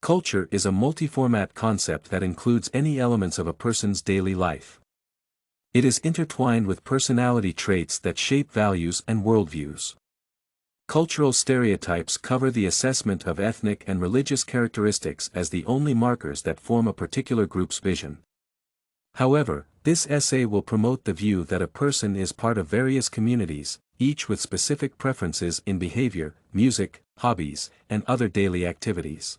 Culture is a multi-format concept that includes any elements of a person's daily life. It is intertwined with personality traits that shape values and worldviews. Cultural stereotypes cover the assessment of ethnic and religious characteristics as the only markers that form a particular group's vision. However, this essay will promote the view that a person is part of various communities, each with specific preferences in behavior, music, hobbies, and other daily activities.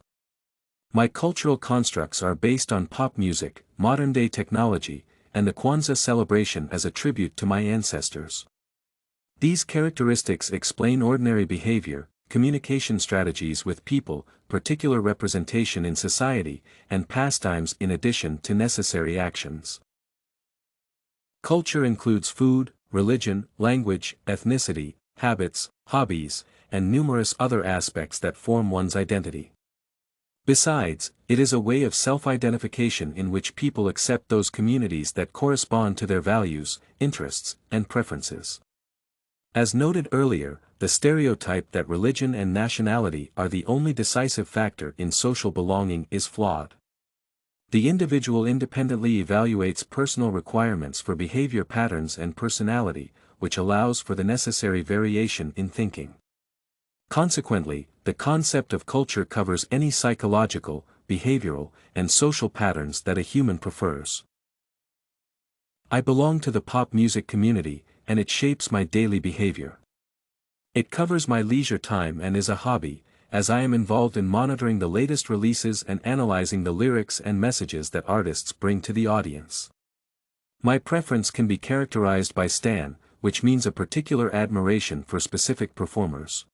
My cultural constructs are based on pop music, modern-day technology, and the Kwanzaa celebration as a tribute to my ancestors. These characteristics explain ordinary behavior, communication strategies with people, particular representation in society, and pastimes in addition to necessary actions. Culture includes food, religion, language, ethnicity, habits, hobbies, and numerous other aspects that form one's identity. Besides, it is a way of self-identification in which people accept those communities that correspond to their values, interests, and preferences. As noted earlier, the stereotype that religion and nationality are the only decisive factor in social belonging is flawed. The individual independently evaluates personal requirements for behavior patterns and personality, which allows for the necessary variation in thinking. Consequently, the concept of culture covers any psychological, behavioral, and social patterns that a human prefers. I belong to the pop music community, and it shapes my daily behavior. It covers my leisure time and is a hobby, as I am involved in monitoring the latest releases and analyzing the lyrics and messages that artists bring to the audience. My preference can be characterized by stan, which means a particular admiration for specific performers.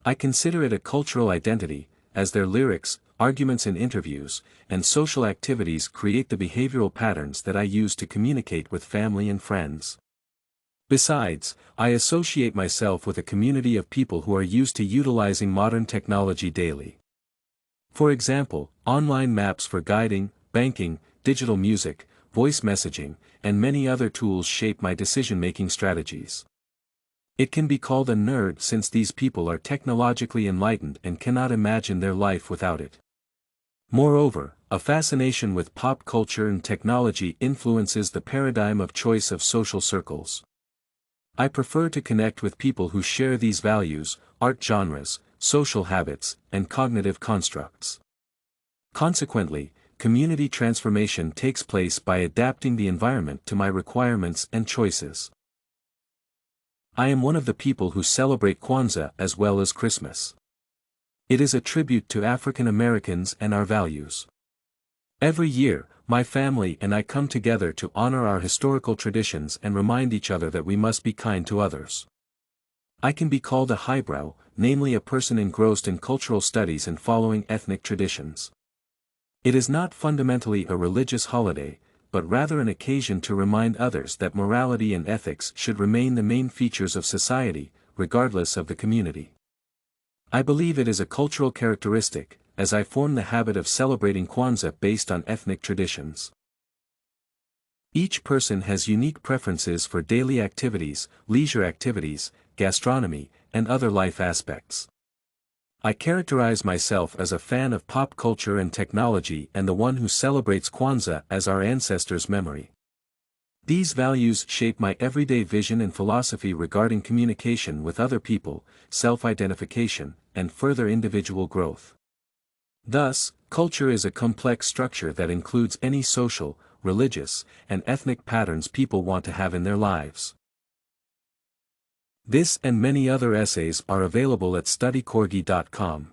I consider it a cultural identity, as their lyrics, arguments in interviews, and social activities create the behavioral patterns that I use to communicate with family and friends. Besides, I associate myself with a community of people who are used to utilizing modern technology daily. For example, online maps for guiding, banking, digital music, voice messaging, and many other tools shape my decision-making strategies. It can be called a nerd since these people are technologically enlightened and cannot imagine their life without it. Moreover, a fascination with pop culture and technology influences the paradigm of choice of social circles. I prefer to connect with people who share these values, art genres, social habits, and cognitive constructs. Consequently, community transformation takes place by adapting the environment to my requirements and choices. I am one of the people who celebrate Kwanzaa as well as Christmas. It is a tribute to African Americans and our values. Every year, my family and I come together to honor our historical traditions and remind each other that we must be kind to others. I can be called a highbrow, namely a person engrossed in cultural studies and following ethnic traditions. It is not fundamentally a religious holiday, but rather an occasion to remind others that morality and ethics should remain the main features of society, regardless of the community. I believe it is a cultural characteristic, as I form the habit of celebrating Kwanzaa based on ethnic traditions. Each person has unique preferences for daily activities, leisure activities, gastronomy, and other life aspects. I characterize myself as a fan of pop culture and technology and the one who celebrates Kwanzaa as our ancestors' memory. These values shape my everyday vision and philosophy regarding communication with other people, self-identification, and further individual growth. Thus, culture is a complex structure that includes any social, religious, and ethnic patterns people want to have in their lives. This and many other essays are available at studycorgi.com.